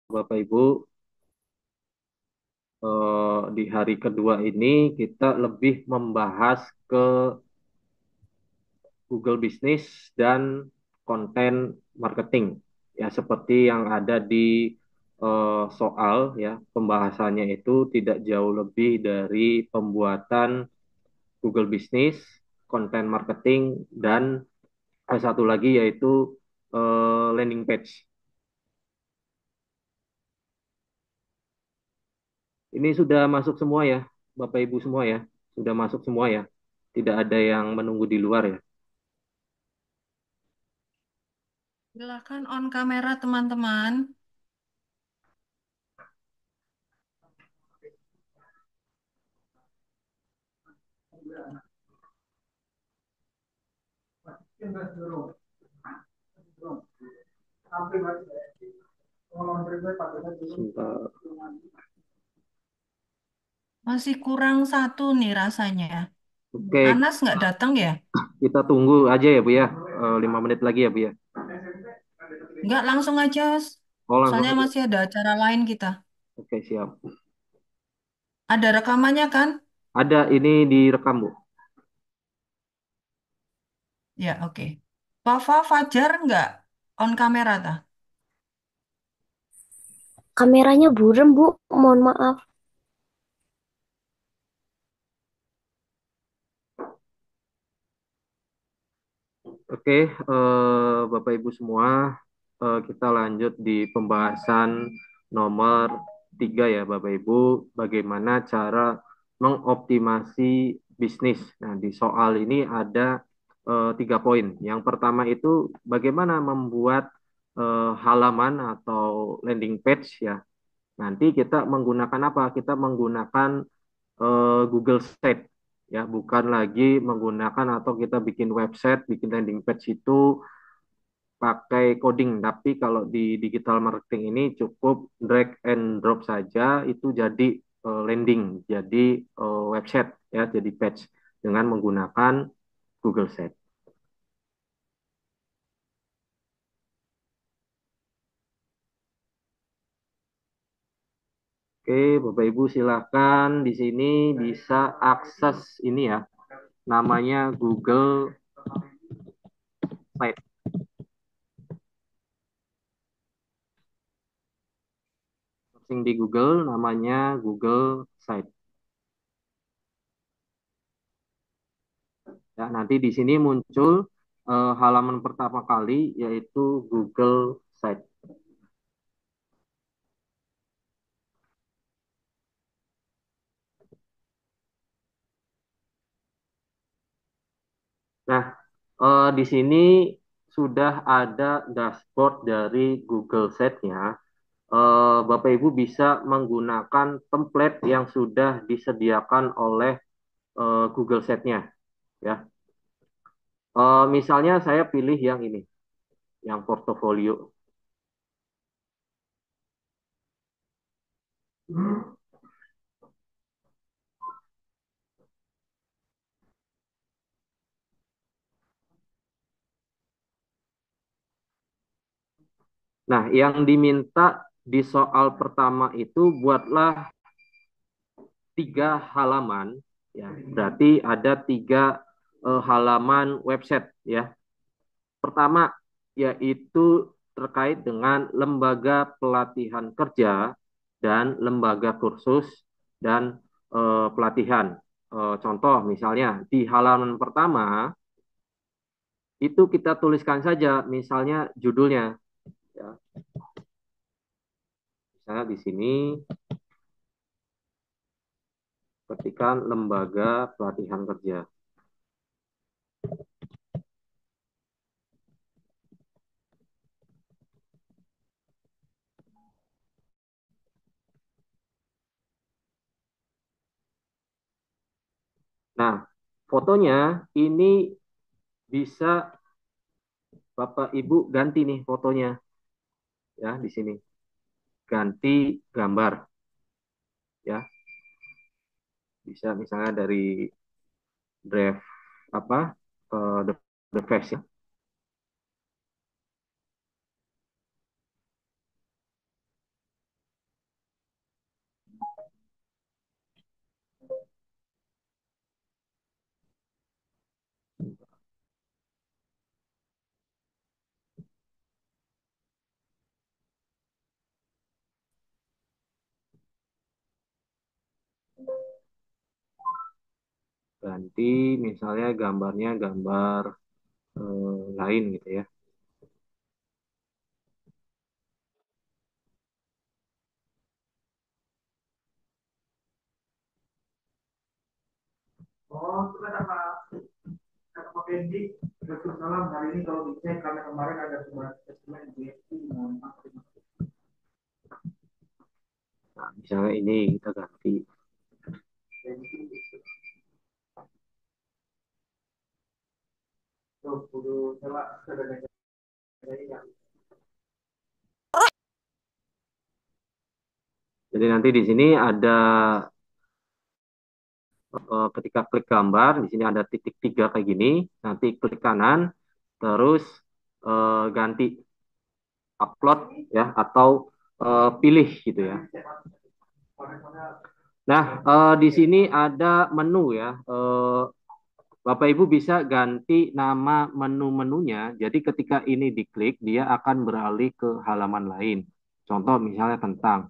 Bapak Ibu, di hari kedua ini kita lebih membahas ke Google Business dan konten marketing. Ya, seperti yang ada di soal ya, pembahasannya itu tidak jauh lebih dari pembuatan Google Business, konten marketing, dan satu lagi yaitu landing page. Ini sudah masuk semua ya, Bapak Ibu semua ya, sudah masuk semua ya. Tidak ada yang menunggu di luar ya. Silakan on kamera teman-teman. Sebentar. Masih kurang satu nih rasanya. Oke, Anas nggak datang ya? kita tunggu aja ya Bu ya. 5 menit lagi ya Bu ya. Nggak langsung aja. Oh langsung Soalnya aja. masih ada acara lain kita. Oke siap. Ada rekamannya kan? Ada ini direkam Bu. Ya, oke. Papa Fajar nggak on kamera tah? Kameranya buram, Bu. Mohon maaf. Oke, Bapak Ibu semua, kita lanjut di pembahasan nomor 3 ya Bapak Ibu. Bagaimana cara mengoptimasi bisnis. Nah di soal ini ada 3 poin. Yang pertama itu bagaimana membuat halaman atau landing page ya. Nanti kita menggunakan apa? Kita menggunakan Google Sheet ya, bukan lagi menggunakan atau kita bikin website, bikin landing page itu pakai coding. Tapi kalau di digital marketing ini cukup drag and drop saja, itu jadi landing, jadi website ya, jadi page dengan menggunakan Google Sheet. Oke, Bapak Ibu silakan di sini bisa akses ini ya, namanya Google Sheet. Searching di Google namanya Google Sheet. Ya, nanti di sini muncul halaman pertama kali yaitu Google Sheet. Nah, di sini sudah ada dashboard dari Google Sheet-nya. Bapak Ibu bisa menggunakan template yang sudah disediakan oleh Google Sheet-nya. Ya, misalnya saya pilih yang ini, yang portofolio. Nah, yang diminta di soal pertama itu buatlah 3 halaman, ya berarti ada 3 halaman website ya. Pertama yaitu terkait dengan lembaga pelatihan kerja dan lembaga kursus dan pelatihan. Contoh misalnya di halaman pertama itu kita tuliskan saja misalnya judulnya ya. Misalnya di sini ketikkan lembaga pelatihan kerja. Nah, fotonya ini bisa Bapak Ibu ganti nih fotonya ya di sini. Ganti gambar ya. Bisa misalnya dari drive apa the face ya. ganti misalnya gambarnya gambar lain gitu ya. Oh, itu kata Pak Fendi, Waalaikumsalam. Hari ini kalau dicek karena kemarin ada sebuah spesimen GST, mohon maaf. Nah, misalnya ini kita ganti. Tuh, kudu coba sudah. Jadi nanti di sini ada ketika klik gambar, di sini ada titik tiga kayak gini, nanti klik kanan, terus ganti upload ya atau pilih gitu ya. Nah, di sini ada menu ya. Bapak Ibu bisa ganti nama menu-menunya. Jadi ketika ini diklik, dia akan beralih ke halaman lain. Contoh misalnya tentang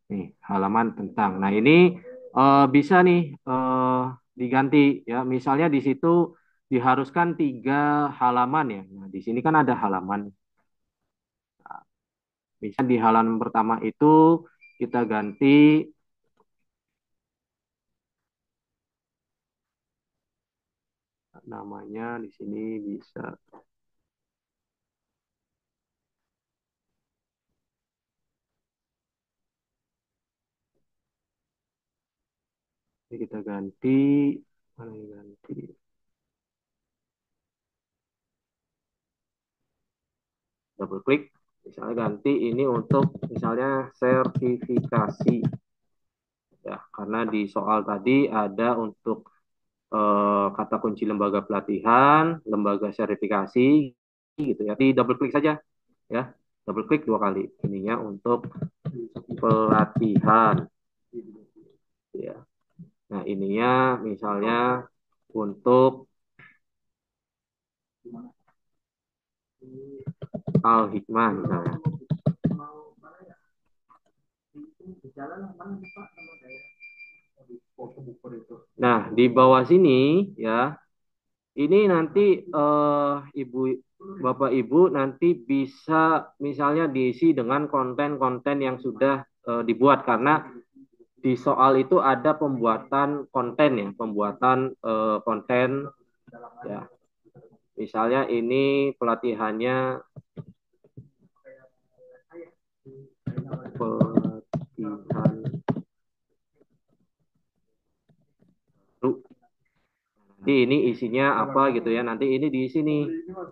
nih halaman tentang. Nah ini bisa nih diganti ya. Misalnya di situ diharuskan 3 halaman ya. Nah di sini kan ada halaman. Misalnya di halaman pertama itu kita ganti namanya di sini bisa. Ini kita ganti mana yang ganti double klik misalnya ganti ini untuk misalnya sertifikasi ya karena di soal tadi ada untuk kata kunci lembaga pelatihan, lembaga sertifikasi gitu ya. Di double klik saja ya. Double klik 2 kali. Ininya untuk pelatihan ya. Nah, ininya misalnya untuk Al-Hikmah misalnya. Nah, di bawah sini ya, ini nanti Ibu Bapak Ibu nanti bisa misalnya diisi dengan konten-konten yang sudah dibuat karena di soal itu ada pembuatan konten ya, pembuatan konten ya. Misalnya ini pelatihannya pelatihan baru. Nanti ini isinya apa gitu ya. Nanti ini di sini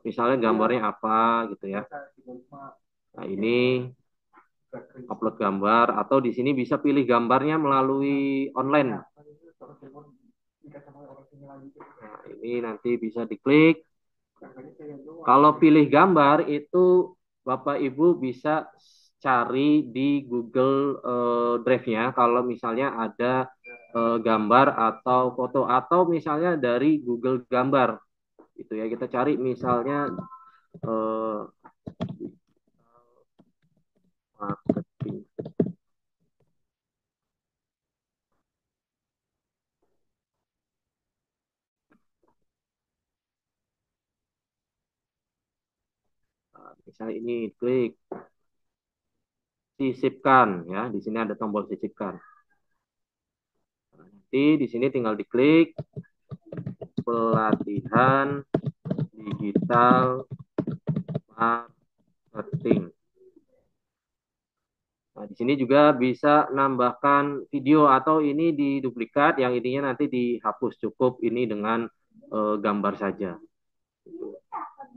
misalnya gambarnya apa gitu ya. Nah, ini upload gambar atau di sini bisa pilih gambarnya melalui online. Nah, ini nanti bisa diklik. Kalau pilih gambar itu Bapak Ibu bisa cari di Google Drive-nya kalau misalnya ada gambar atau foto atau misalnya dari Google Gambar itu ya kita cari misalnya eh, marketing. Nah, misalnya ini klik sisipkan ya di sini ada tombol sisipkan. Nanti di sini tinggal diklik pelatihan digital marketing. Nah, di sini juga bisa nambahkan video atau ini diduplikat yang ininya nanti dihapus cukup ini dengan gambar saja.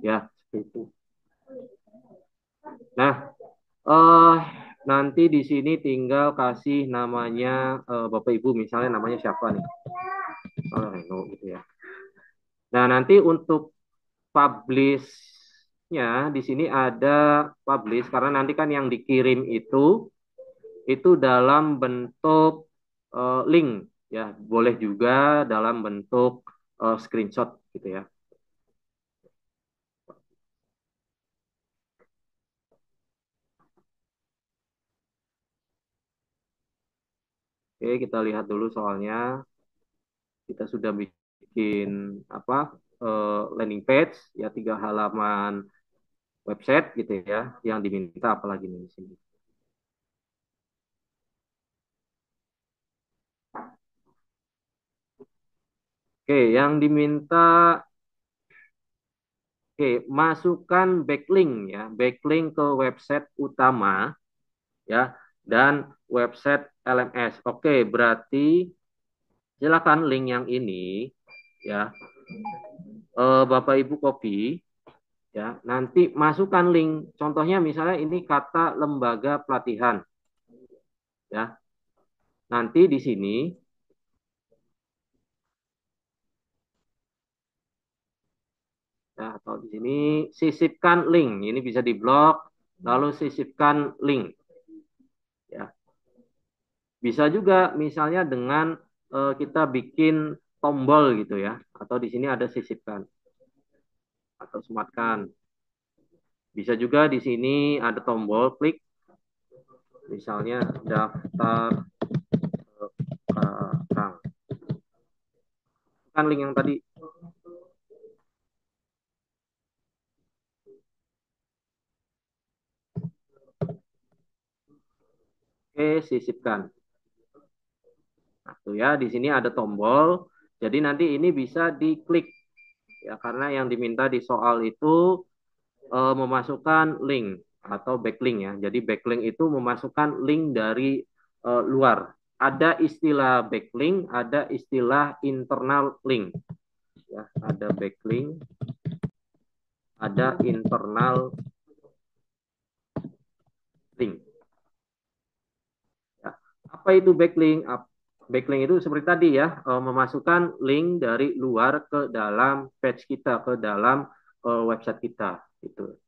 Ya, seperti itu. Nah, eh nanti di sini tinggal kasih namanya Bapak Ibu misalnya namanya siapa nih? Oh, Reno gitu ya. Nah, nanti untuk publish-nya di sini ada publish karena nanti kan yang dikirim itu dalam bentuk link ya, boleh juga dalam bentuk screenshot gitu ya. Oke, kita lihat dulu soalnya. Kita sudah bikin apa landing page ya 3 halaman website gitu ya yang diminta apalagi nih di sini. Oke, yang diminta oke, masukkan backlink ya, backlink ke website utama ya dan website LMS. Oke, berarti silakan link yang ini ya Bapak Ibu copy ya. Nanti masukkan link. Contohnya misalnya ini kata lembaga pelatihan ya. Nanti di sini ya atau di sini sisipkan link. Ini bisa diblok lalu sisipkan link ya. Bisa juga misalnya dengan kita bikin tombol gitu ya atau di sini ada sisipkan atau sematkan. Bisa juga di sini ada tombol klik misalnya daftar sekarang. Kan link yang tadi. Oke, sisipkan. Nah, tuh ya, di sini ada tombol. Jadi nanti ini bisa diklik ya karena yang diminta di soal itu memasukkan link atau backlink ya. Jadi backlink itu memasukkan link dari luar. Ada istilah backlink, ada istilah internal link ya. Ada backlink, ada internal link. Ya. Apa itu backlink? Backlink itu seperti tadi ya, memasukkan link dari luar ke dalam page kita, ke dalam website kita. Gitu.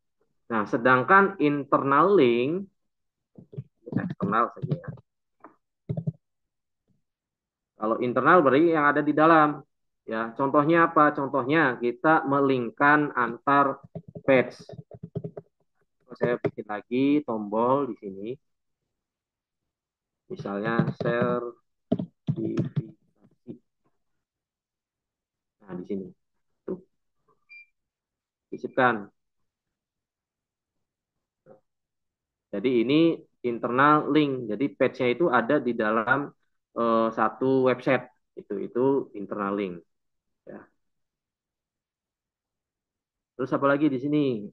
Nah, sedangkan internal link, eksternal saja ya. Kalau internal berarti yang ada di dalam. Ya, contohnya apa? Contohnya kita melingkan antar page. Saya bikin lagi tombol di sini. Misalnya sertifikasi. Nah, di sini. Tuh, sisipkan. Jadi ini internal link. Jadi page-nya itu ada di dalam satu website. Itu internal link. Ya. Terus apa lagi di sini?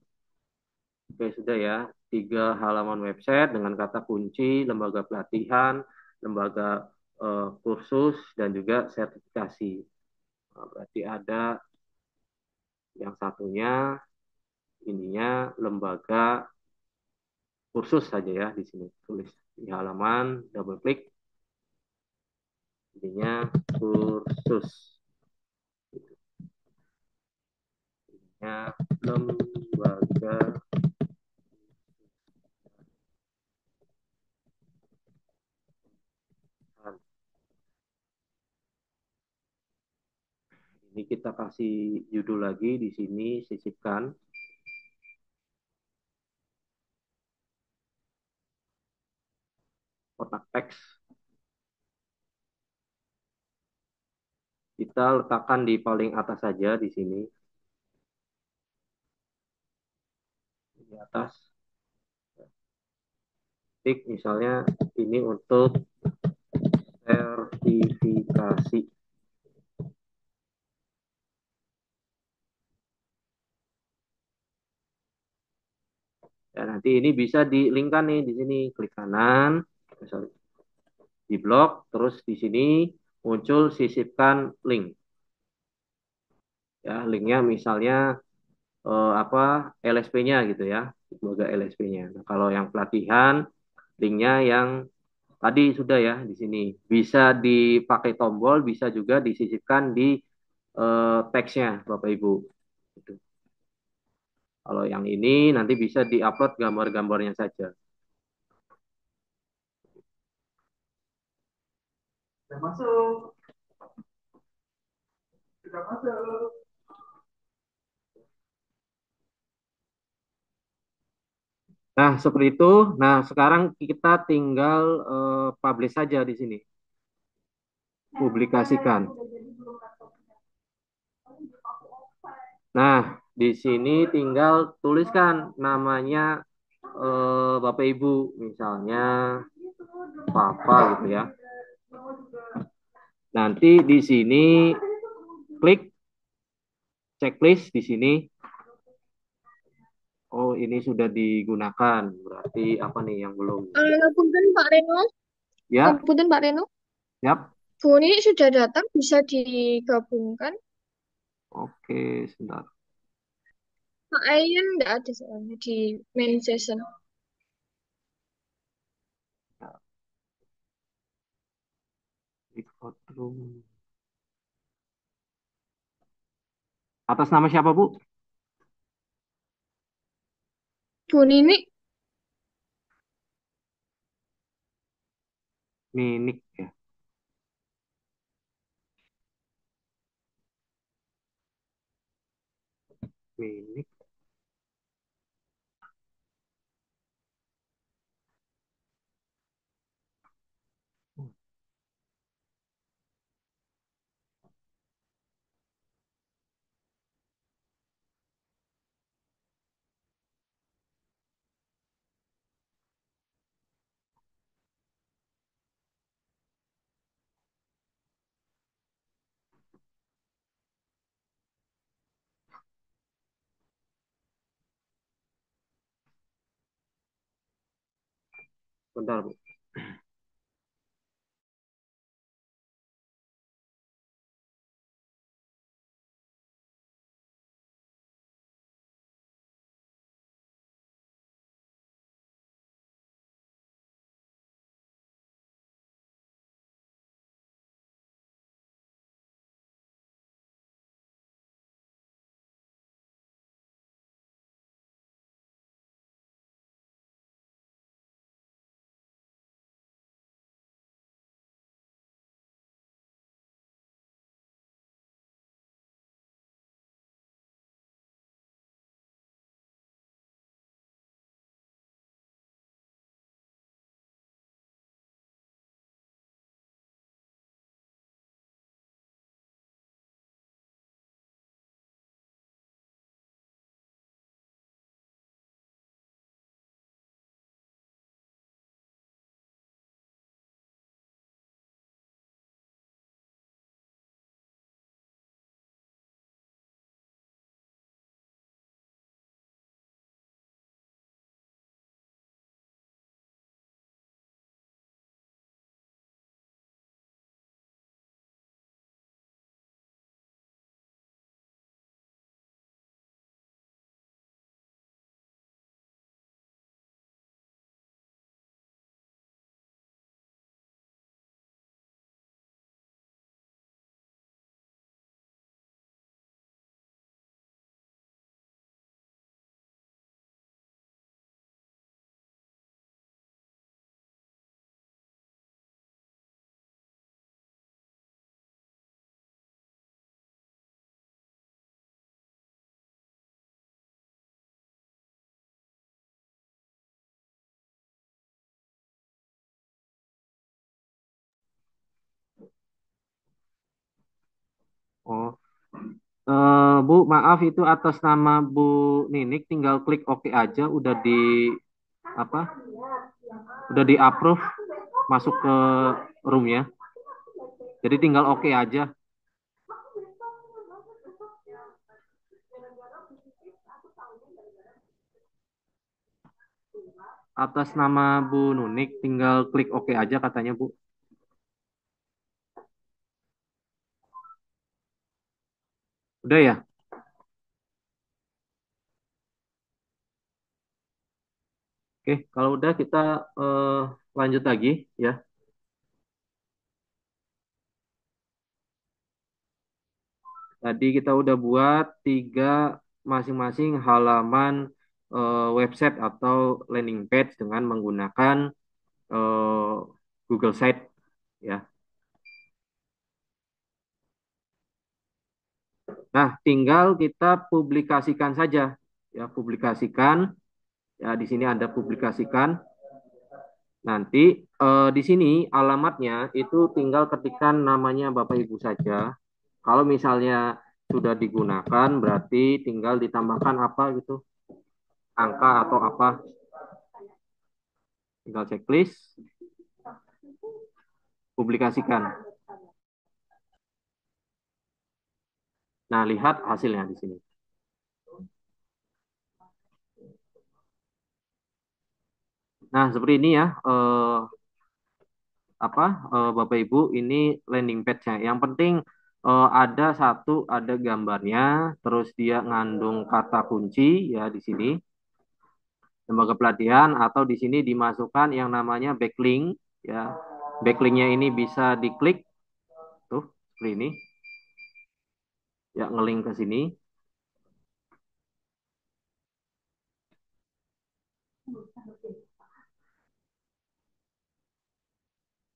Oke, sudah ya. 3 halaman website dengan kata kunci, lembaga pelatihan, lembaga kursus, dan juga sertifikasi. Nah, berarti ada yang satunya, ininya lembaga kursus saja ya di sini. Tulis di halaman, double klik, ininya kursus. Ininya lembaga. Ini kita kasih judul lagi di sini, sisipkan. Kotak teks. Kita letakkan di paling atas saja di sini. Di atas. Tik misalnya ini untuk sertifikasi. Dan nanti ini bisa di-linkkan nih di sini. Klik kanan. Di blok. Terus di sini muncul sisipkan link. Ya, linknya misalnya apa LSP-nya gitu ya. Semoga LSP-nya. Nah, kalau yang pelatihan, linknya yang tadi sudah ya di sini. Bisa dipakai tombol, bisa juga disisipkan di teksnya, Bapak Ibu. Gitu. Kalau yang ini nanti bisa diupload gambar-gambarnya saja. Sudah masuk. Sudah masuk. Nah, seperti itu. Nah, sekarang kita tinggal publish saja di sini. publikasikan. Nah, di sini tinggal tuliskan namanya Bapak Ibu, misalnya Papa gitu ya. Nanti di sini klik checklist di sini. Oh, ini sudah digunakan. Berarti apa nih yang belum? Punten Pak Reno, Ya, Punten Pak Reno, yap. Bu ini sudah datang, bisa digabungkan. Oke, sebentar. Pak Ayan nggak ada soalnya di main session. Ya, record room. Atas nama siapa, Bu? Bu Nini, Minik ya. Minik. Bentar, Bu. Oh, Bu, maaf itu atas nama Bu Ninik, tinggal klik OK aja, udah di apa? Udah di approve masuk ke roomnya. Jadi tinggal OK aja. Atas nama Bu Nunik, tinggal klik OK aja katanya, Bu. Udah ya? Oke, kalau udah kita eh, lanjut lagi ya. Tadi kita udah buat tiga masing-masing halaman website atau landing page dengan menggunakan eh, Google Site ya. Nah, tinggal kita publikasikan saja ya, publikasikan. Ya, di sini ada publikasikan. Nanti di sini alamatnya itu tinggal ketikkan namanya Bapak Ibu saja. Kalau misalnya sudah digunakan, berarti tinggal ditambahkan apa gitu, angka atau apa, tinggal checklist, publikasikan. Nah, lihat hasilnya di sini. Nah, seperti ini ya, Bapak Ibu, ini landing page-nya. Yang penting ada satu, ada gambarnya, terus dia ngandung kata kunci ya di sini, lembaga pelatihan, atau di sini dimasukkan yang namanya backlink ya. Backlinknya ini bisa diklik tuh seperti ini ya, ngelink ke sini.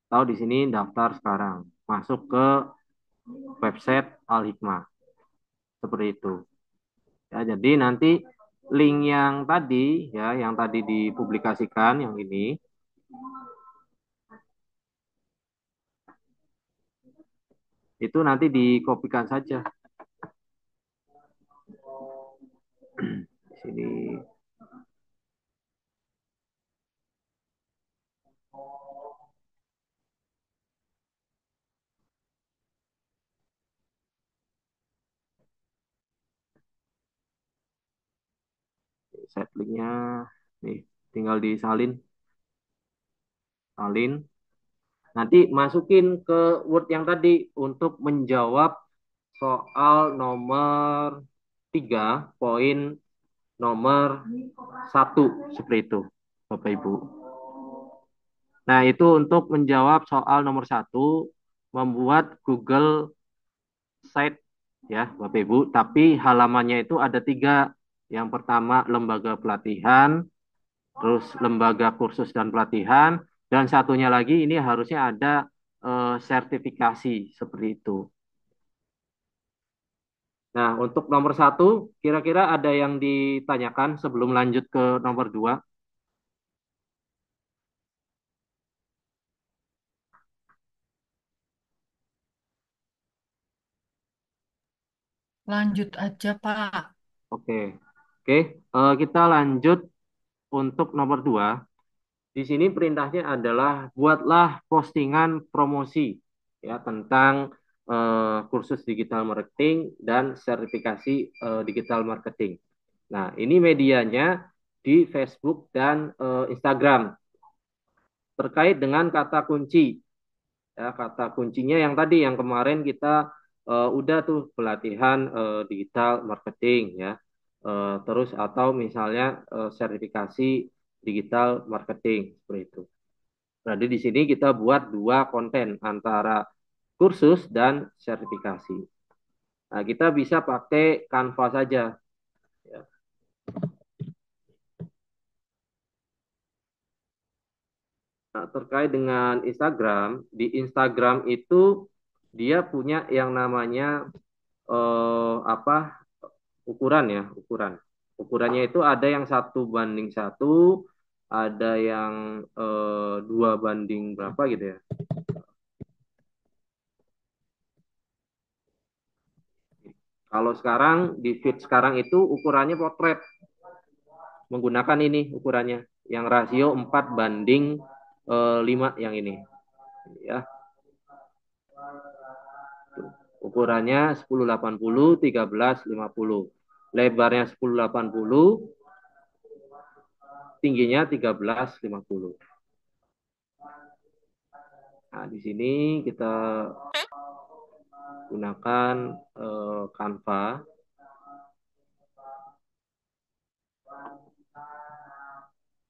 Tahu di sini daftar sekarang, masuk ke website Al Hikmah seperti itu. Ya, jadi nanti link yang tadi ya, yang tadi dipublikasikan yang ini, itu nanti dikopikan saja di sini. Set linknya nih, tinggal disalin, salin. Nanti masukin ke Word yang tadi untuk menjawab soal nomor 3 poin nomor 1 seperti itu, Bapak Ibu. Nah, itu untuk menjawab soal nomor 1, membuat Google Site ya, Bapak Ibu. Tapi halamannya itu ada 3. Yang pertama lembaga pelatihan, terus lembaga kursus dan pelatihan, dan satunya lagi ini harusnya ada sertifikasi seperti itu. Nah, untuk nomor 1, kira-kira ada yang ditanyakan sebelum lanjut ke nomor 2? Lanjut aja, Pak. Oke, oke. Kita lanjut untuk nomor 2. Di sini perintahnya adalah buatlah postingan promosi ya tentang kursus digital marketing dan sertifikasi digital marketing. Nah, ini medianya di Facebook dan Instagram terkait dengan kata kunci. Ya, kata kuncinya yang tadi yang kemarin kita udah tuh pelatihan digital marketing ya. Terus atau misalnya sertifikasi digital marketing seperti itu. Jadi di sini kita buat 2 konten antara kursus dan sertifikasi. Nah, kita bisa pakai Canva saja ya. Nah, terkait dengan Instagram, di Instagram itu dia punya yang namanya apa, ukuran ya, ukuran. Ukurannya itu ada yang 1:1, ada yang 2 banding berapa gitu ya. Kalau sekarang di feed sekarang itu ukurannya potret, menggunakan ini ukurannya yang rasio 4:5 yang ini ya. Ukurannya 1080 1350. Lebarnya 1080, tingginya 1350. Nah, di sini kita gunakan Canva.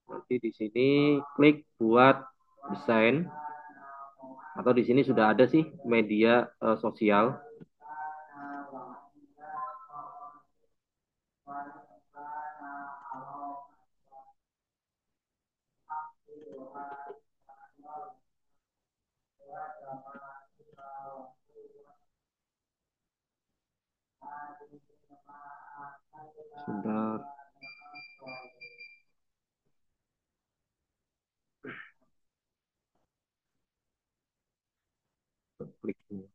Nanti di sini klik buat desain, atau di sini sudah ada sih media sosial. Sebentar. klik ini.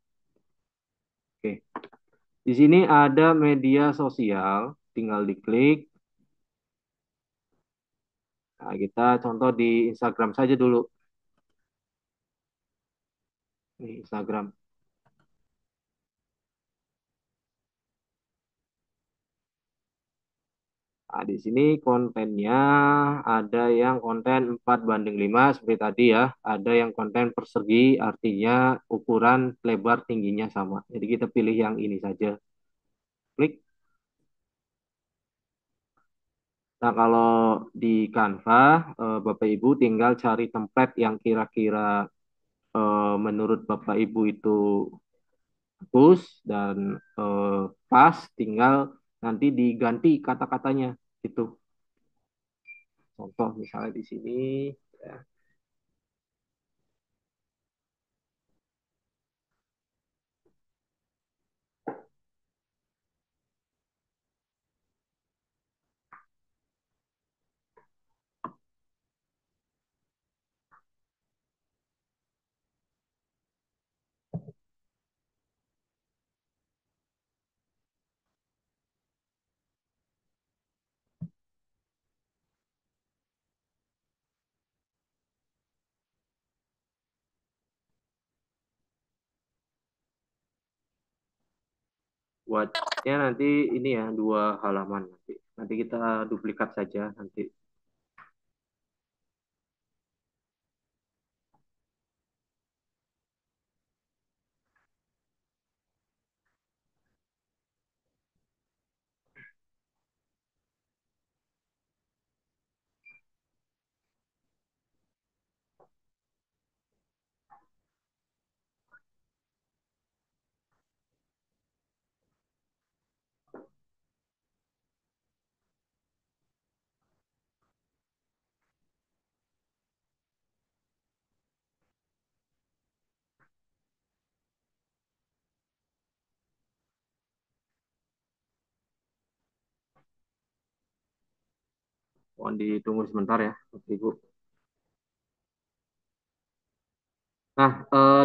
Oke. Di sini ada media sosial, tinggal diklik. Nah, kita contoh di Instagram saja dulu. Nih, Instagram. Nah, di sini kontennya ada yang konten 4:5 seperti tadi ya. Ada yang konten persegi artinya ukuran lebar tingginya sama. Jadi kita pilih yang ini saja. Klik. Nah, kalau di Canva, Bapak Ibu tinggal cari template yang kira-kira menurut Bapak Ibu itu bagus dan pas, tinggal nanti diganti kata-katanya gitu. Contoh misalnya di sini, ya. Buatnya nanti ini ya 2 halaman nanti. Nanti kita duplikat saja nanti. Mohon ditunggu sebentar ya, Bapak Ibu. Nah,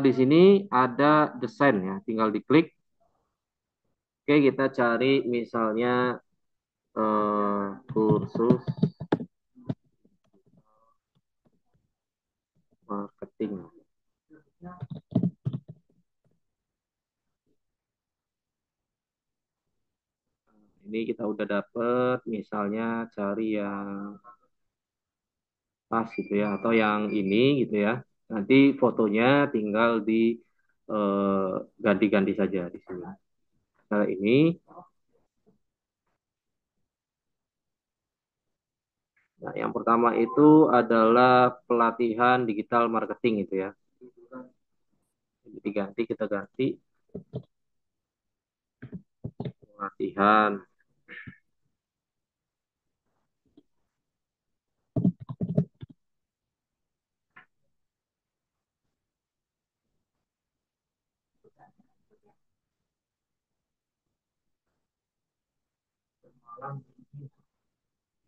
di sini ada desain ya, tinggal diklik. Oke, kita cari misalnya kursus marketing. Ini kita udah dapet, misalnya cari yang pas gitu ya, atau yang ini gitu ya. Nanti fotonya tinggal di ganti-ganti saja di sini. Nah, ini, nah yang pertama itu adalah pelatihan digital marketing itu ya. Jadi diganti, kita ganti pelatihan.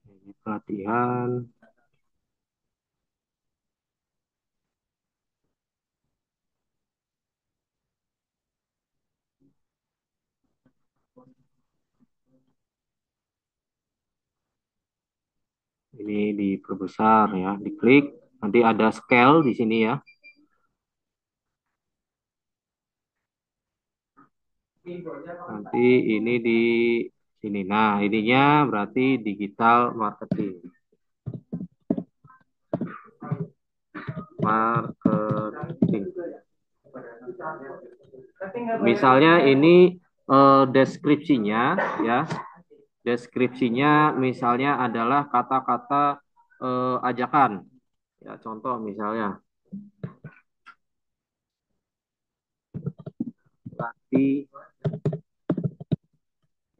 Ini pelatihan. Ini diperbesar ya, diklik. Nanti ada scale di sini ya. Nanti ini di sini. Nah, ininya berarti digital marketing. Marketing. Misalnya ini deskripsinya ya. Deskripsinya misalnya adalah kata-kata ajakan. Ya, contoh misalnya latih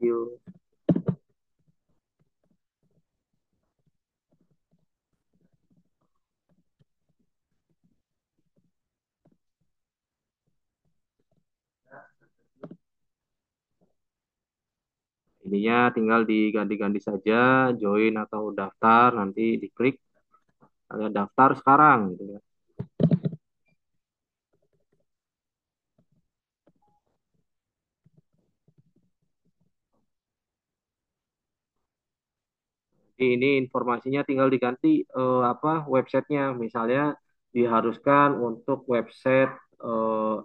yuk. Ininya tinggal diganti-ganti saja, join atau daftar, nanti diklik ada daftar sekarang gitu ya. Ini informasinya tinggal diganti apa websitenya, misalnya diharuskan untuk website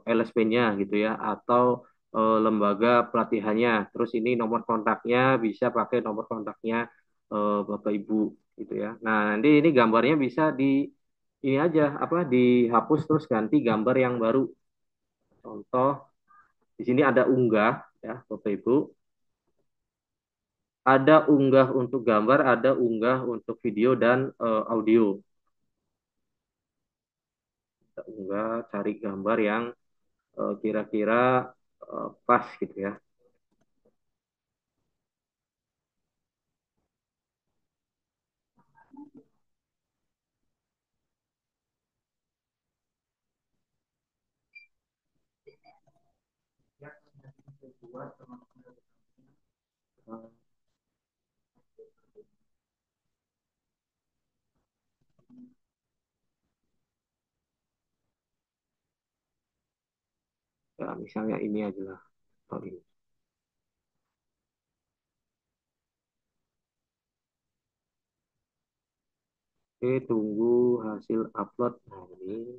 LSP-nya gitu ya, atau lembaga pelatihannya. Terus ini nomor kontaknya bisa pakai nomor kontaknya Bapak Ibu gitu ya. Nah, nanti ini gambarnya bisa di ini aja apa dihapus terus ganti gambar yang baru. Contoh di sini ada unggah ya Bapak Ibu. Ada unggah untuk gambar, ada unggah untuk video dan audio. Kita unggah, cari gambar yang kira-kira pas gitu ya. Ya, misalnya ini aja lah. Oh, ini. Oke, tunggu hasil upload. Nah, ini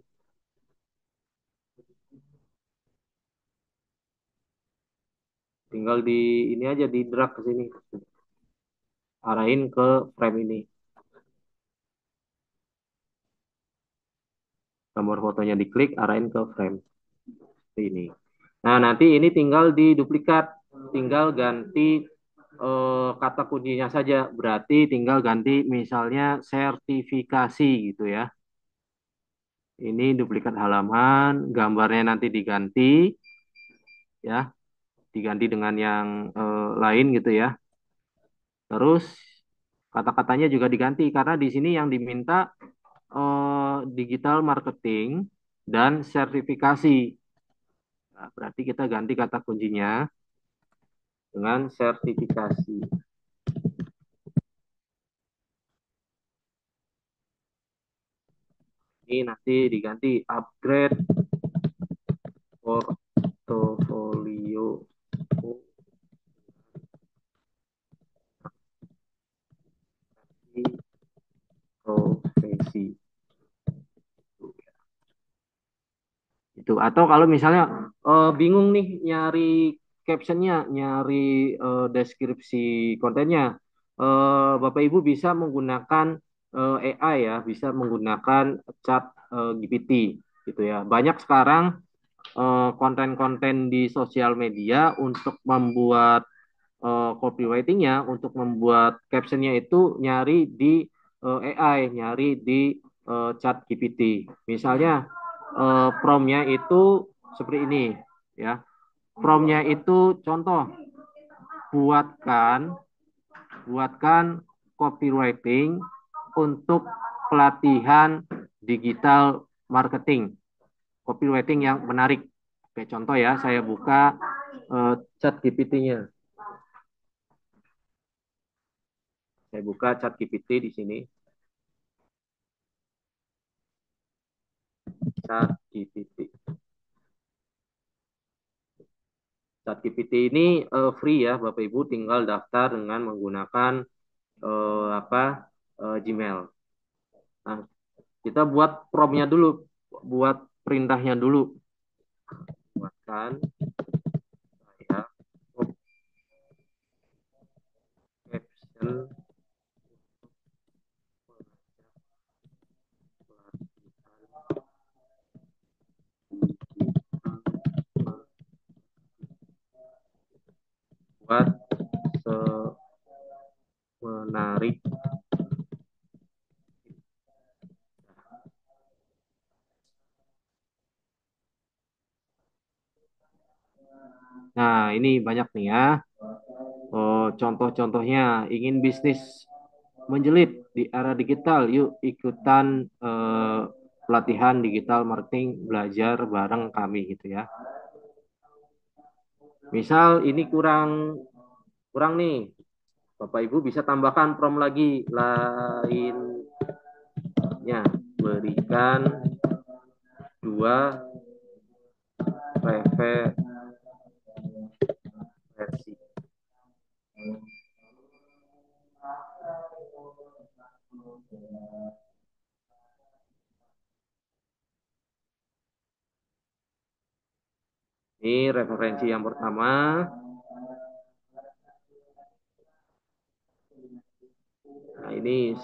tinggal di ini aja di drag ke sini. Arahin ke frame ini. Nomor fotonya diklik, arahin ke frame ini. Nah, nanti ini tinggal diduplikat, tinggal ganti kata kuncinya saja. Berarti tinggal ganti misalnya sertifikasi gitu ya. Ini duplikat halaman, gambarnya nanti diganti ya, diganti dengan yang lain gitu ya. Terus kata-katanya juga diganti karena di sini yang diminta digital marketing dan sertifikasi. Nah, berarti kita ganti kata kuncinya dengan sertifikasi. Ini nanti diganti upgrade portofolio profesi. Itu atau kalau misalnya bingung nih nyari captionnya, nyari deskripsi kontennya, Bapak Ibu bisa menggunakan AI ya, bisa menggunakan chat GPT gitu ya. Banyak sekarang konten-konten di sosial media untuk membuat copywritingnya, untuk membuat captionnya itu nyari di AI, nyari di chat GPT. Misalnya promptnya itu seperti ini ya. Promptnya itu contoh buatkan buatkan copywriting untuk pelatihan digital marketing. Copywriting yang menarik. Oke, contoh ya, saya buka chat GPT-nya. Saya buka chat GPT di sini. Chat GPT. ChatGPT ini free ya, Bapak Ibu tinggal daftar dengan menggunakan apa Gmail. Nah, kita buat promptnya dulu, buat perintahnya dulu. Buatkan saya caption buat menarik. Nah, ini banyak nih ya. Oh, contoh-contohnya ingin bisnis menjelit di era digital, yuk ikutan pelatihan digital marketing belajar bareng kami gitu ya. Misal ini kurang kurang nih, Bapak Ibu bisa tambahkan prompt lagi lainnya, berikan dua referensi. Ini referensi yang pertama. Nah, ini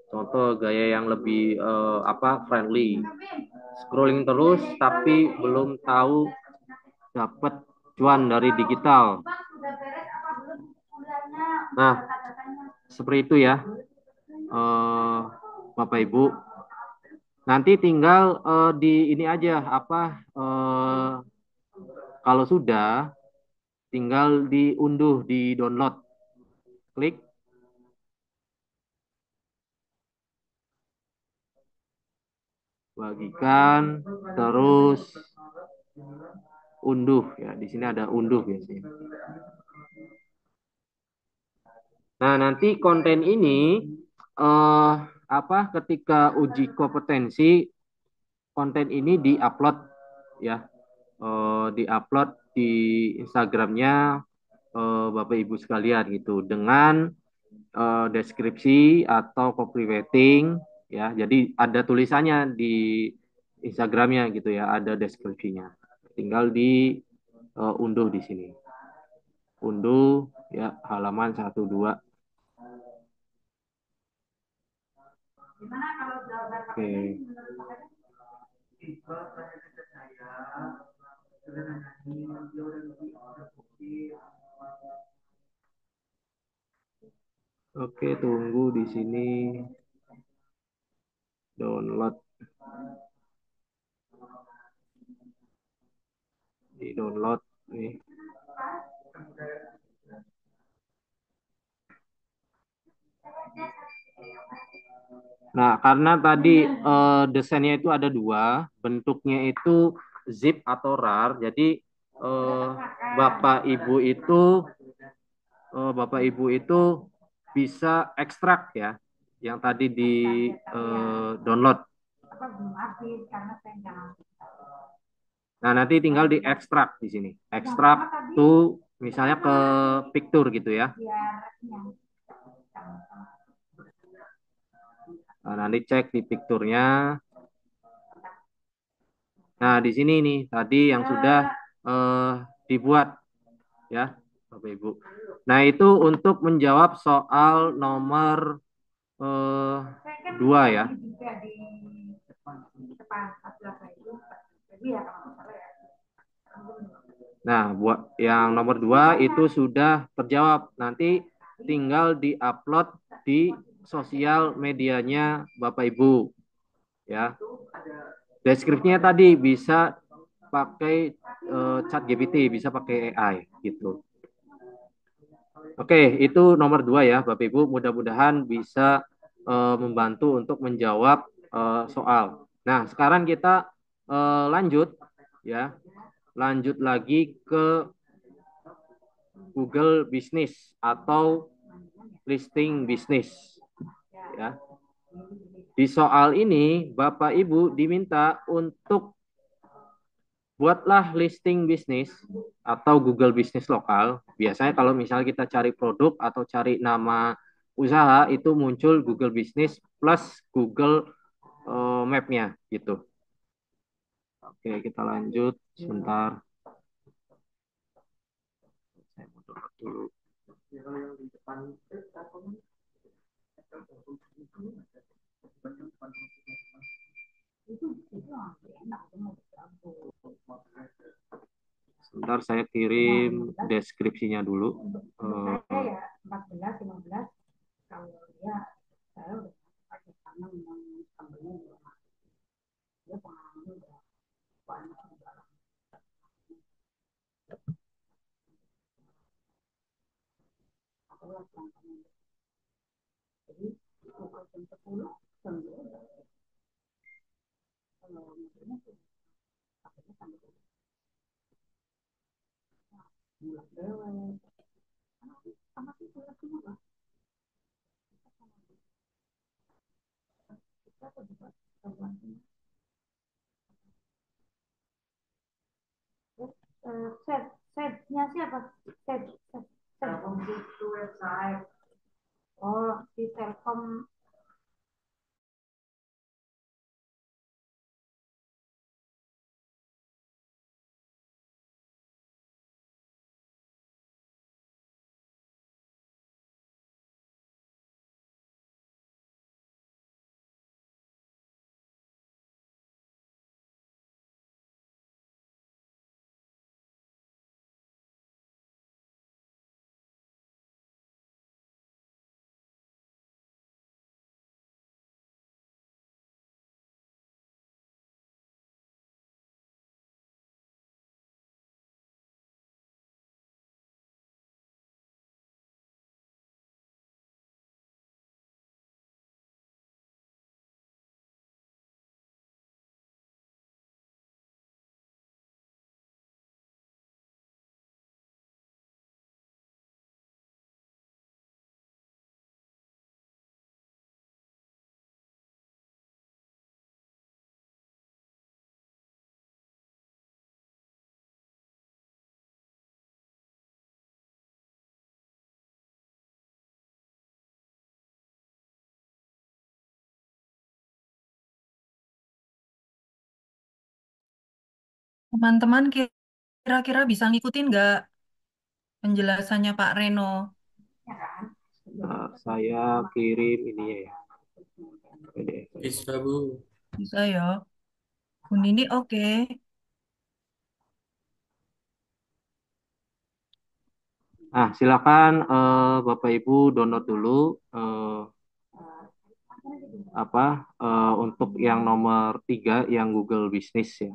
contoh gaya yang lebih friendly. Scrolling terus tapi belum tahu dapat cuan dari digital. Nah, seperti itu ya, Bapak Ibu. Nanti tinggal di ini aja kalau sudah tinggal diunduh, di download. Klik, bagikan, terus unduh ya. Di sini ada unduh biasanya. Nah, nanti konten ini ketika uji kompetensi konten ini diupload ya. Diupload di Instagramnya Bapak Ibu sekalian gitu dengan deskripsi atau copywriting ya. Jadi ada tulisannya di Instagramnya gitu ya, ada deskripsinya. Tinggal unduh di sini. Unduh ya halaman 1 2. Oke. Oke, tunggu di sini download. Di download nih. Nah, karena tadi desainnya itu ada dua, bentuknya itu zip atau RAR. Jadi Bapak Ibu itu bisa ekstrak ya, yang tadi di download. Nah, nanti tinggal diekstrak di sini. Ekstrak tuh misalnya ke picture gitu ya. Nah, nanti cek di picture-nya. Nah, di sini nih tadi yang sudah dibuat ya, Bapak Ibu. Nah, itu untuk menjawab soal nomor 2 ya. Nah, buat yang nomor 2 itu sudah terjawab. Nanti tinggal diupload di sosial medianya Bapak Ibu ya. Deskripsinya tadi bisa pakai chat GPT, bisa pakai AI gitu. Oke, itu nomor 2 ya Bapak Ibu. Mudah-mudahan bisa membantu untuk menjawab soal. Nah, sekarang kita lanjut ya. Lanjut lagi ke Google Business atau listing bisnis ya. Di soal ini Bapak Ibu diminta untuk buatlah listing bisnis atau Google bisnis lokal. Biasanya kalau misalnya kita cari produk atau cari nama usaha itu muncul Google Bisnis plus Google Map-nya gitu. Oke, kita lanjut sebentar. Saya mundur dulu. Sebentar saya kirim deskripsinya dulu. Setnya siapa? Set, set, set. Itu website. Oh, di Telkom Teman-teman kira-kira bisa ngikutin nggak penjelasannya Pak Reno? Saya kirim ini ya. PDF. Bisa, Bu. Bisa ya. Bu Nini oke. Nah, silakan Bapak Ibu download dulu apa untuk yang nomor 3 yang Google Business ya.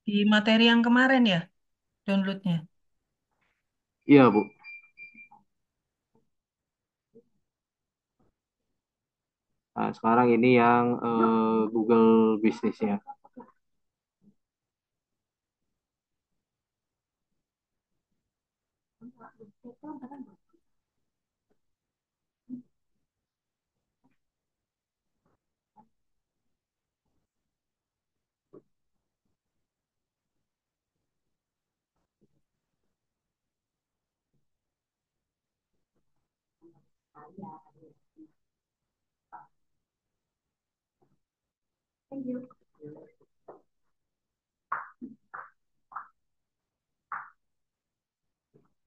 Di materi yang kemarin ya downloadnya. Iya, Bu. Nah, sekarang ini yang Google Business ya.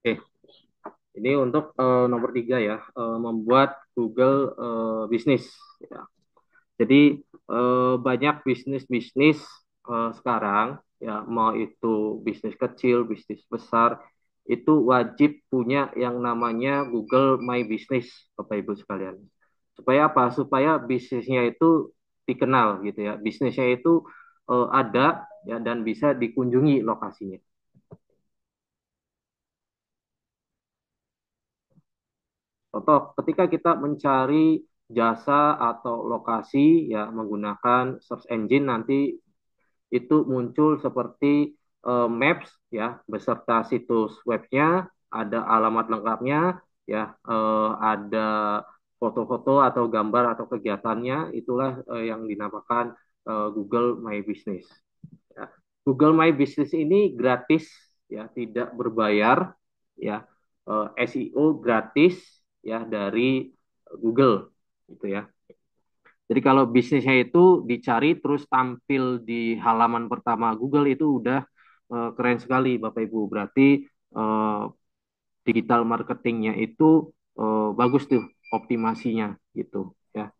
Oke, ini untuk nomor 3 ya, membuat Google Business. Ya. Jadi banyak bisnis-bisnis sekarang ya mau itu bisnis kecil, bisnis besar itu wajib punya yang namanya Google My Business, Bapak Ibu sekalian. Supaya apa? Supaya bisnisnya itu dikenal gitu ya. Bisnisnya itu ada ya dan bisa dikunjungi lokasinya. Contoh, ketika kita mencari jasa atau lokasi ya menggunakan search engine nanti itu muncul seperti maps ya beserta situs webnya, ada alamat lengkapnya ya, ada foto-foto atau gambar atau kegiatannya, itulah yang dinamakan Google My Business. Ya. Google My Business ini gratis ya, tidak berbayar ya, SEO gratis ya dari Google gitu ya. Jadi kalau bisnisnya itu dicari terus tampil di halaman pertama Google itu udah keren sekali Bapak Ibu. Berarti eh, digital marketingnya itu bagus tuh optimasinya gitu ya.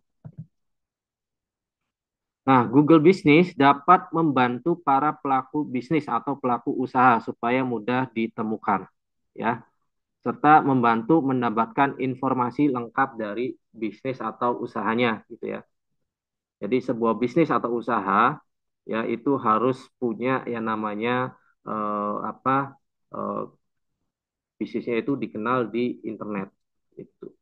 Nah, Google Business dapat membantu para pelaku bisnis atau pelaku usaha supaya mudah ditemukan ya, serta membantu mendapatkan informasi lengkap dari bisnis atau usahanya gitu ya. Jadi sebuah bisnis atau usaha ya itu harus punya yang namanya apa eh, bisnisnya itu dikenal di internet. Itu.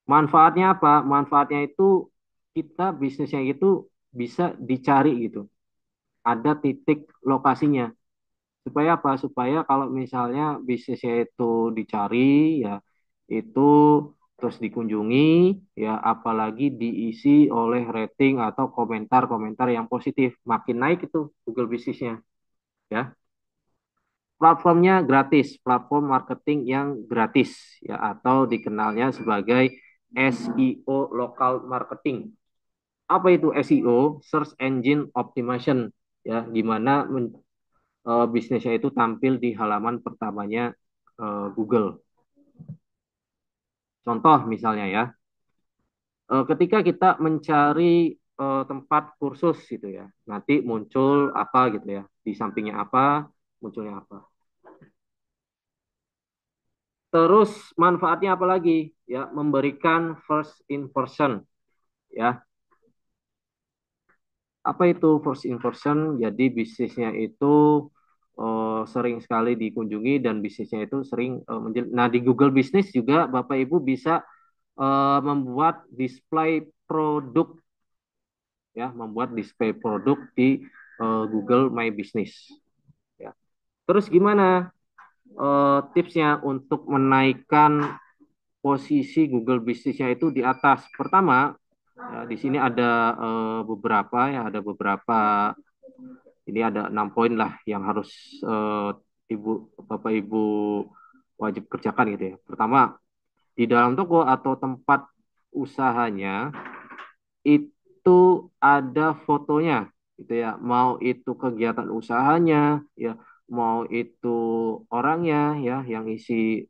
Manfaatnya apa? Manfaatnya itu kita bisnisnya itu bisa dicari gitu. Ada titik lokasinya. Supaya apa? Supaya kalau misalnya bisnisnya itu dicari ya itu terus dikunjungi ya apalagi diisi oleh rating atau komentar-komentar yang positif makin naik itu Google bisnisnya ya. Platformnya gratis, platform marketing yang gratis ya atau dikenalnya sebagai SEO local marketing. Apa itu SEO? Search Engine Optimization ya, gimana bisnisnya itu tampil di halaman pertamanya Google. Contoh misalnya ya, ketika kita mencari tempat kursus gitu ya, nanti muncul apa gitu ya, di sampingnya apa, munculnya apa. Terus manfaatnya apa lagi? Ya, memberikan first impression ya. Apa itu first impression? Jadi bisnisnya itu sering sekali dikunjungi dan bisnisnya itu sering nah di Google Business juga Bapak Ibu bisa membuat display produk ya, membuat display produk di Google My Business ya. Terus gimana tipsnya untuk menaikkan posisi Google Business-nya itu di atas? Pertama, ya, di sini ada beberapa ya, ada beberapa ini ada 6 poin lah yang harus Bapak Ibu wajib kerjakan gitu ya. Pertama, di dalam toko atau tempat usahanya itu ada fotonya gitu ya. Mau itu kegiatan usahanya ya, mau itu orangnya ya yang isi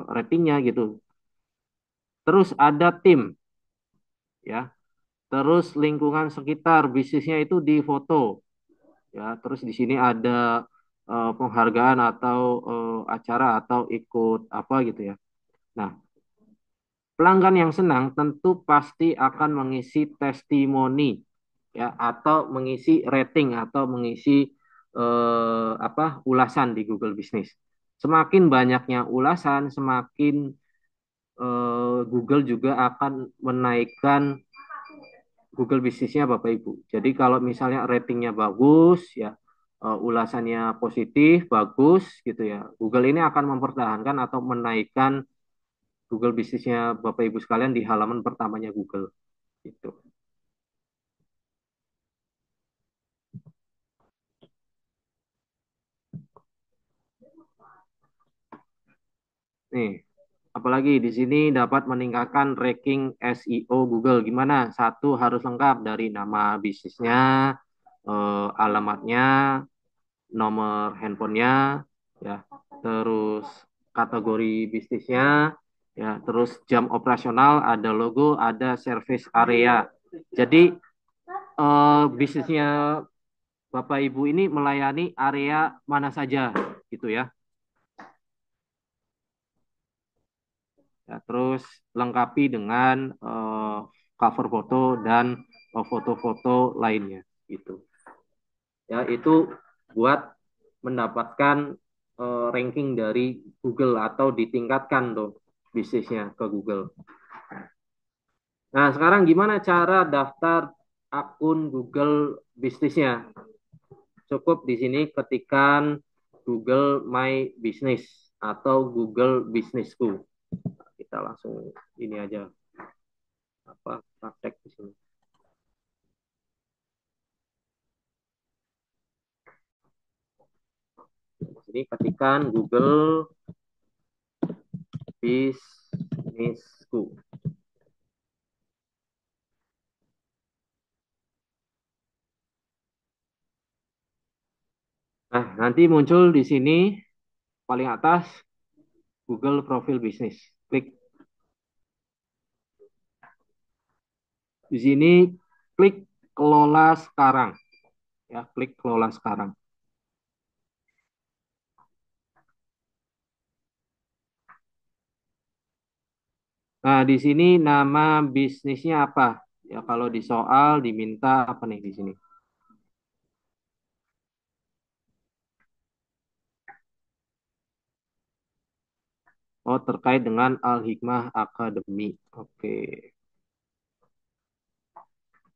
ratingnya gitu. Terus ada tim ya. Terus lingkungan sekitar bisnisnya itu difoto ya. Terus di sini ada penghargaan atau acara atau ikut apa gitu ya. Nah, pelanggan yang senang tentu pasti akan mengisi testimoni ya atau mengisi rating atau mengisi apa ulasan di Google Business. Semakin banyaknya ulasan, semakin Google juga akan menaikkan Google bisnisnya Bapak Ibu. Jadi kalau misalnya ratingnya bagus ya ulasannya positif, bagus gitu ya. Google ini akan mempertahankan atau menaikkan Google bisnisnya Bapak Ibu sekalian di halaman pertamanya Google gitu. Nih, apalagi di sini dapat meningkatkan ranking SEO Google. Gimana? Satu harus lengkap dari nama bisnisnya, alamatnya, nomor handphonenya, ya, terus kategori bisnisnya, ya, terus jam operasional, ada logo, ada service area. Jadi bisnisnya Bapak Ibu ini melayani area mana saja, gitu ya. Ya, terus lengkapi dengan cover foto dan foto-foto lainnya, gitu. Ya, itu buat mendapatkan ranking dari Google atau ditingkatkan tuh bisnisnya ke Google. Nah, sekarang gimana cara daftar akun Google bisnisnya? Cukup di sini ketikkan Google My Business atau Google Businessku. Kita langsung ini aja apa praktek di sini. Jadi ketikkan Google Businessku. Nah, nanti muncul di sini paling atas Google Profil Bisnis. Klik di sini, klik kelola sekarang. Ya, klik kelola sekarang. Nah, di sini nama bisnisnya apa? Ya, kalau di soal diminta apa nih di sini? Oh, terkait dengan Al-Hikmah Academy. Oke.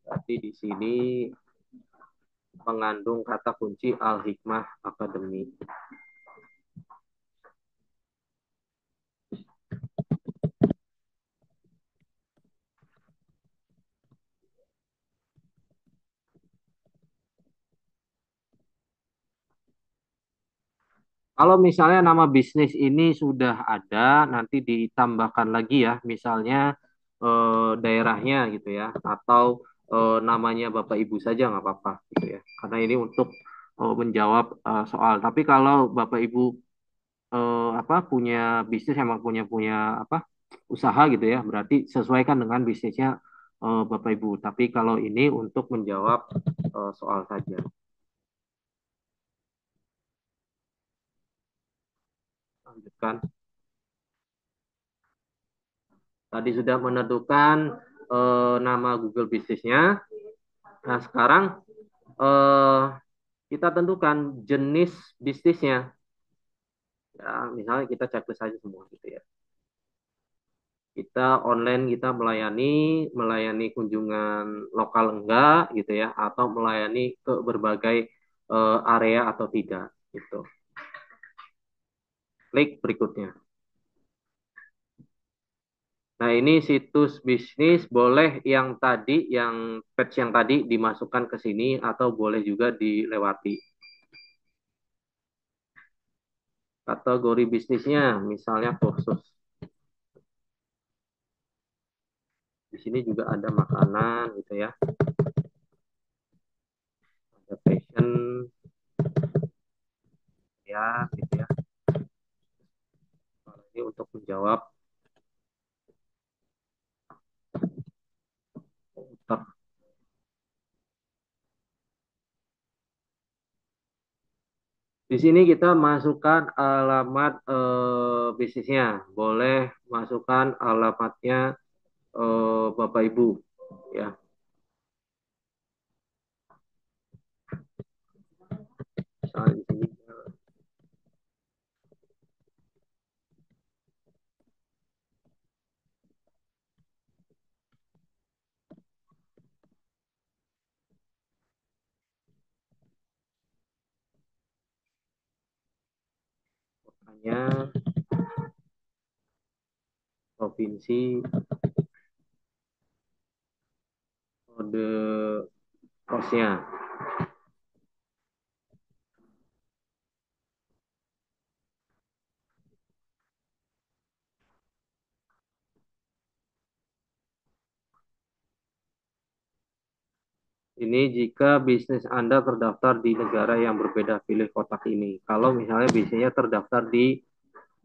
Berarti di sini mengandung kata kunci Al-Hikmah Academy. Kalau misalnya nama bisnis ini sudah ada, nanti ditambahkan lagi ya, misalnya daerahnya gitu ya, atau namanya Bapak Ibu saja nggak apa-apa gitu ya. Karena ini untuk menjawab soal. Tapi kalau Bapak Ibu apa punya bisnis emang punya punya apa usaha gitu ya, berarti sesuaikan dengan bisnisnya Bapak Ibu. Tapi kalau ini untuk menjawab soal saja. Lanjutkan. Tadi sudah menentukan nama Google bisnisnya. Nah, sekarang eh, kita tentukan jenis bisnisnya. Ya, misalnya kita checklist saja semua gitu ya. Kita online kita melayani kunjungan lokal enggak gitu ya, atau melayani ke berbagai area atau tidak gitu. Klik berikutnya. Nah, ini situs bisnis boleh yang tadi, yang page yang tadi dimasukkan ke sini atau boleh juga dilewati. kategori bisnisnya, misalnya kursus. Di sini juga ada makanan gitu ya, ada fashion ya gitu ya. Kalau ini untuk menjawab komputer. Di sini kita masukkan alamat bisnisnya. Boleh masukkan alamatnya Bapak Ibu ya. Misalnya di sini kotanya, provinsi, kode posnya. Ini jika bisnis Anda terdaftar di negara yang berbeda, pilih kotak ini. Kalau misalnya bisnisnya terdaftar di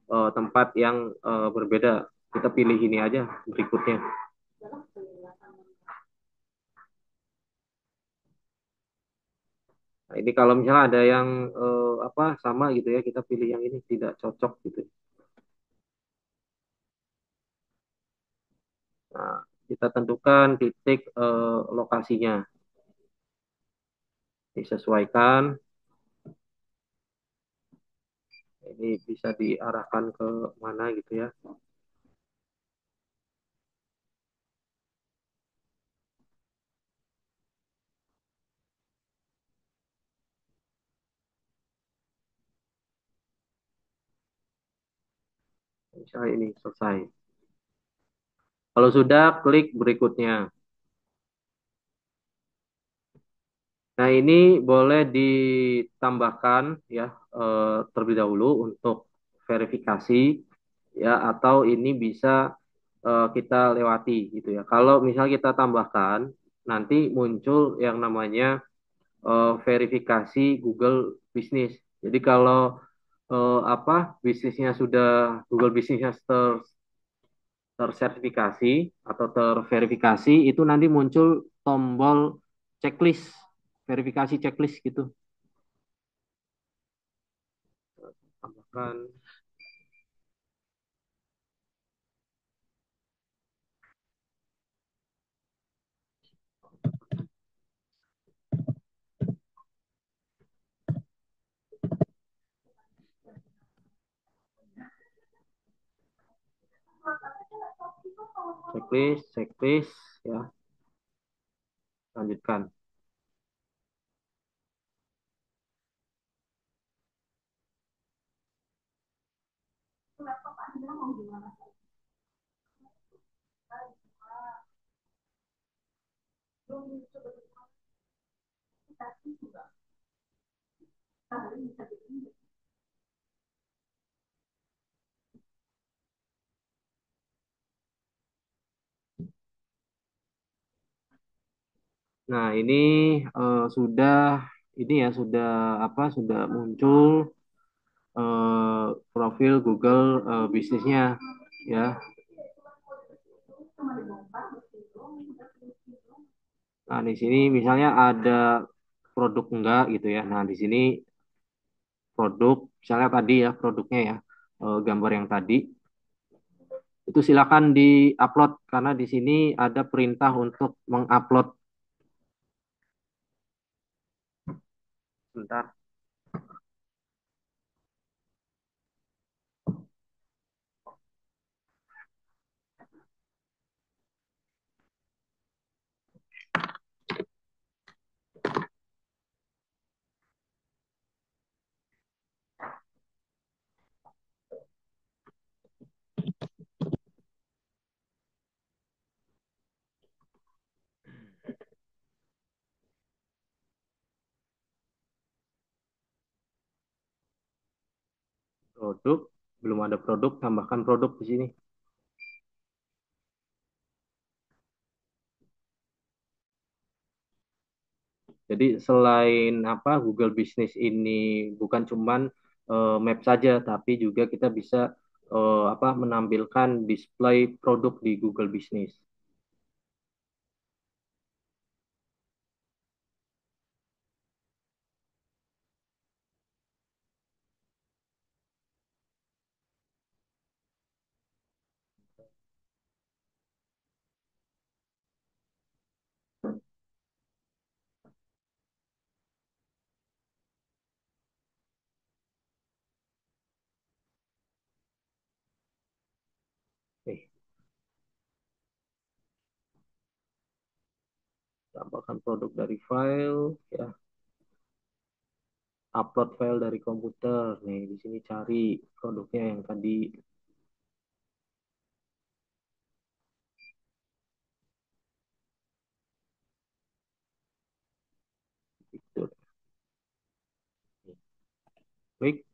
tempat yang berbeda, kita pilih ini aja berikutnya. Nah, ini kalau misalnya ada yang apa sama gitu ya, kita pilih yang ini tidak cocok gitu. Nah, kita tentukan titik lokasinya, disesuaikan. Ini bisa diarahkan ke mana gitu ya. Misalnya ini selesai. Kalau sudah, klik berikutnya. Nah, ini boleh ditambahkan ya terlebih dahulu untuk verifikasi ya, atau ini bisa kita lewati gitu ya. Kalau misal kita tambahkan, nanti muncul yang namanya verifikasi Google Business. Jadi kalau apa bisnisnya sudah Google Businessnya tersertifikasi atau terverifikasi, itu nanti muncul tombol checklist, verifikasi checklist gitu. Tambahkan checklist, checklist ya, lanjutkan. Nah, ini sudah ini ya sudah apa sudah muncul profil Google bisnisnya ya. Nah, di sini misalnya ada produk enggak gitu ya. Nah, di sini produk, misalnya tadi ya produknya ya, gambar yang tadi, itu silakan di-upload karena di sini ada perintah untuk mengupload. Bentar. Produk, belum ada produk, tambahkan produk di sini. Jadi selain apa Google Business ini bukan cuman map saja, tapi juga kita bisa apa menampilkan display produk di Google Business. Oke, tambahkan produk dari file, ya, upload file dari komputer. Nih, di sini cari produknya yang tadi. Itu. Baik,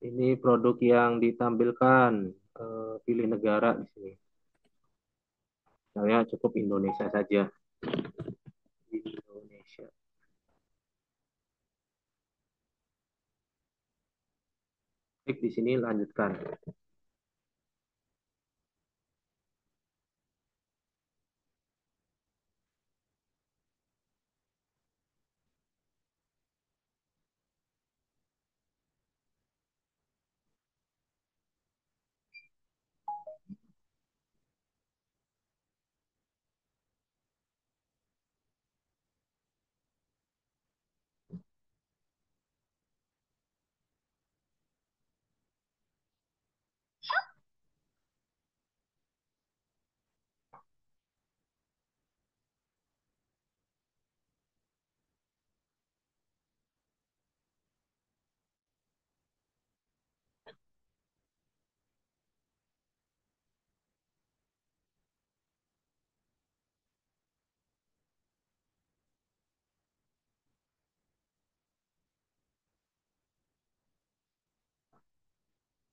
ini produk yang ditampilkan. Pilih negara di sini. Saya cukup Indonesia saja. Indonesia. Klik di sini lanjutkan.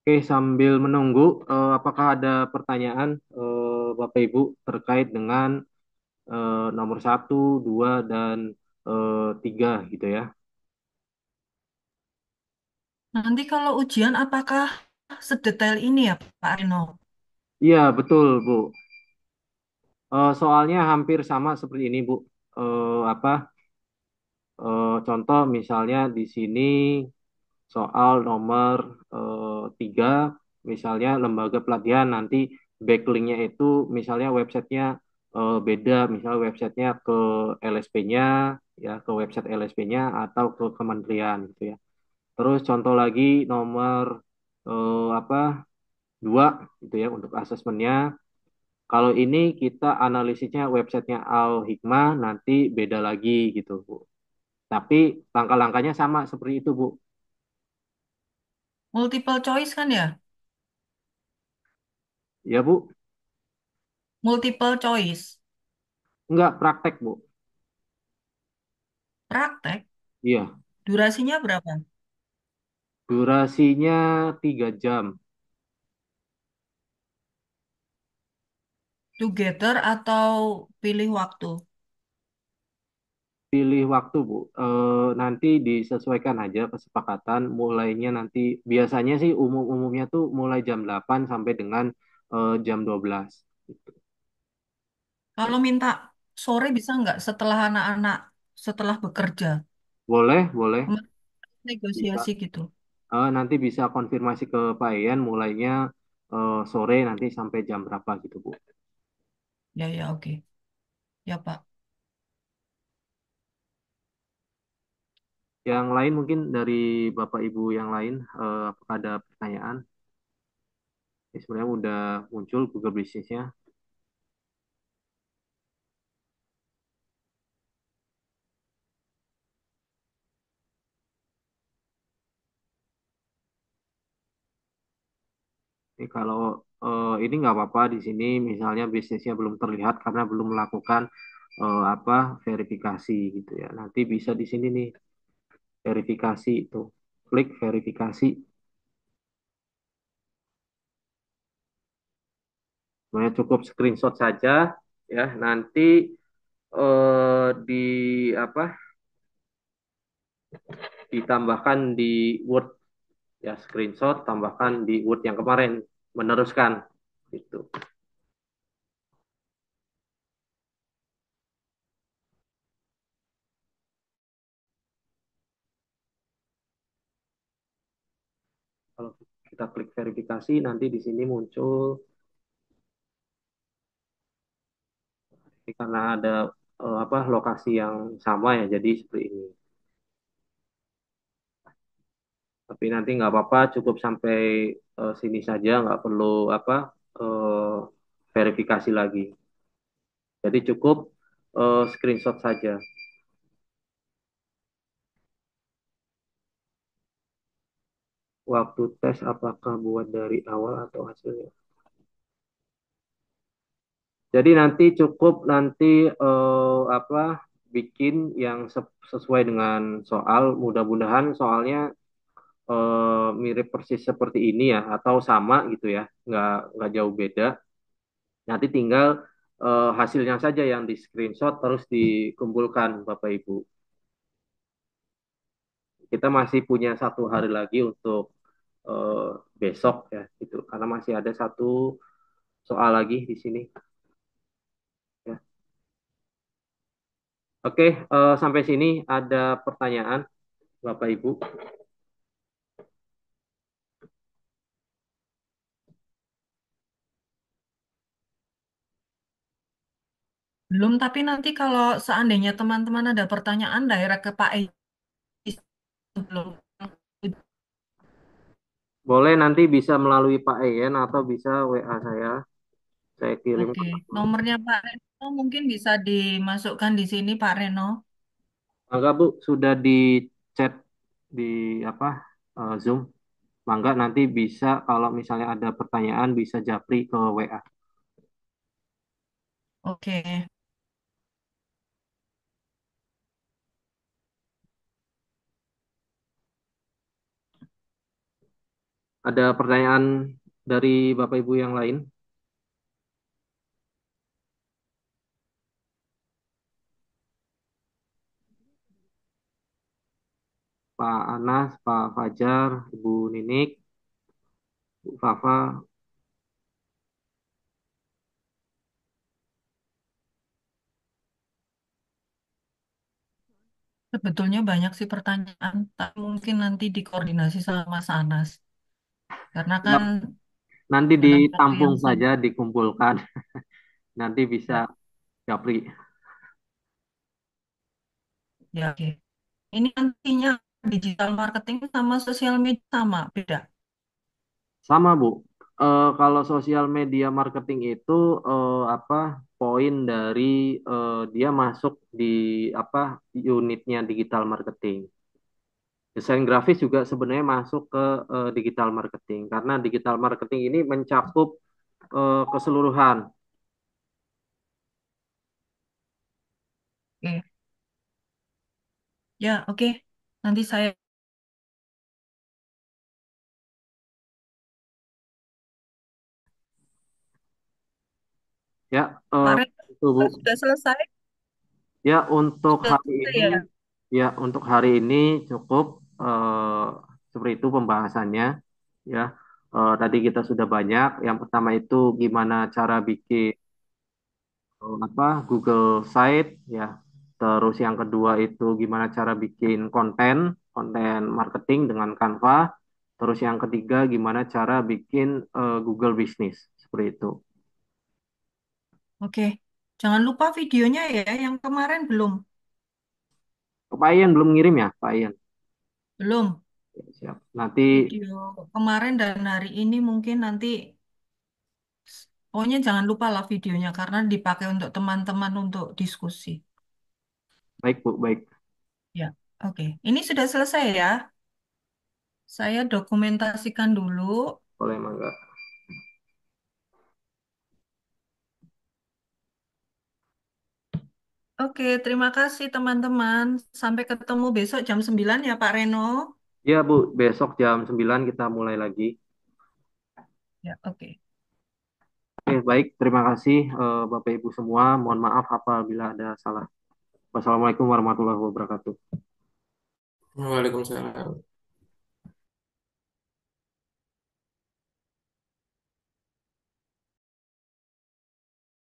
Oke, sambil menunggu, apakah ada pertanyaan Bapak Ibu terkait dengan nomor satu, dua, dan tiga gitu ya? Nanti kalau ujian apakah sedetail ini ya Pak Reno? Iya, betul, Bu. Soalnya hampir sama seperti ini, Bu. Apa? Contoh misalnya di sini soal nomor tiga, misalnya lembaga pelatihan nanti backlinknya itu misalnya websitenya beda, misalnya websitenya ke LSP-nya, ya ke website LSP-nya atau ke kementerian gitu ya. Terus contoh lagi nomor apa dua gitu ya untuk asesmennya. Kalau ini kita analisisnya websitenya Al Hikmah nanti beda lagi gitu Bu. Tapi langkah-langkahnya sama seperti itu Bu. Multiple choice kan ya? Ya Bu, Multiple choice. enggak praktek Bu. Praktek. Iya, Durasinya berapa? durasinya 3 jam. Together atau pilih waktu? Pilih waktu, Bu. Nanti disesuaikan aja kesepakatan. Mulainya nanti, biasanya sih umumnya tuh mulai jam 8 sampai dengan jam 12. Gitu. Kalau minta sore bisa nggak setelah anak-anak setelah bekerja? Boleh, boleh. Kemarin Bisa. negosiasi gitu. Nanti bisa konfirmasi ke Pak Ian mulainya sore nanti sampai jam berapa gitu, Bu. Ya ya oke. Ya Pak. Yang lain mungkin dari Bapak Ibu yang lain, apakah ada pertanyaan? Ini sebenarnya udah muncul Google Business-nya. Ini kalau ini nggak apa-apa di sini, misalnya bisnisnya belum terlihat karena belum melakukan apa verifikasi gitu ya. Nanti bisa di sini nih verifikasi itu, klik verifikasi. Sebenarnya cukup screenshot saja ya. Nanti di apa ditambahkan di Word ya, screenshot tambahkan di Word yang kemarin, meneruskan gitu. Kalau kita klik verifikasi nanti di sini muncul karena ada apa lokasi yang sama ya, jadi seperti ini. Tapi nanti nggak apa-apa, cukup sampai sini saja, nggak perlu apa verifikasi lagi. Jadi cukup screenshot saja. Waktu tes apakah buat dari awal atau hasilnya? Jadi nanti cukup nanti apa bikin yang sesuai dengan soal. Mudah-mudahan soalnya mirip persis seperti ini ya, atau sama gitu ya, nggak jauh beda. Nanti tinggal hasilnya saja yang di screenshot terus dikumpulkan Bapak Ibu. Kita masih punya 1 hari lagi untuk eh, besok ya, gitu. Karena masih ada 1 soal lagi di sini. Ya. Oke, sampai sini ada pertanyaan Bapak Ibu. Belum, tapi nanti kalau seandainya teman-teman ada pertanyaan direct ke Pak Edi sebelum. Boleh nanti bisa melalui Pak Eyen atau bisa WA saya kirim. Oke, nomornya Pak Reno mungkin bisa dimasukkan di sini Pak Reno. Mangga Bu, sudah di chat di apa Zoom. Mangga nanti bisa kalau misalnya ada pertanyaan bisa japri ke WA. Oke, Ada pertanyaan dari Bapak Ibu yang lain? Pak Anas, Pak Fajar, Ibu Ninik, Bu Fafa. sebetulnya banyak sih pertanyaan, tapi mungkin nanti dikoordinasi sama Mas Anas. Karena kan Siap. Nanti dalam waktu ditampung yang saja, singkat. dikumpulkan. Nanti bisa Ya, japri. ya, oke. Ini nantinya digital marketing sama sosial media sama, beda. Sama Bu. Kalau sosial media marketing itu apa poin dari dia masuk di apa unitnya digital marketing. Desain grafis juga sebenarnya masuk ke digital marketing karena digital marketing ini mencakup keseluruhan. Oke, ya, oke. Nanti saya Ya, Pak Reno itu Bu. sudah selesai, Ya, untuk sudah hari selesai ini, ya. ya untuk hari ini cukup seperti itu pembahasannya. Ya, tadi kita sudah banyak. Yang pertama itu gimana cara bikin apa Google Site, ya. Terus yang kedua itu gimana cara bikin konten, konten marketing dengan Canva. Terus yang ketiga gimana cara bikin Google Business seperti itu. Oke, jangan lupa videonya ya, yang kemarin belum. Pak Ian belum ngirim ya, Pak Ian? Belum. Ya, siap. Nanti Video kemarin dan hari ini mungkin nanti, pokoknya jangan lupa lah videonya karena dipakai untuk teman-teman untuk diskusi. baik Bu, baik. Ya, oke. Ini sudah selesai ya. Saya dokumentasikan dulu. Boleh Mangga. Oke, terima kasih teman-teman. Sampai ketemu besok jam 9 ya Pak Reno. Ya, Bu, besok jam 9 kita mulai lagi. Ya, oke. Oke, baik. Terima kasih Bapak Ibu semua. Mohon maaf apabila ada salah. Wassalamualaikum warahmatullahi wabarakatuh. Waalaikumsalam.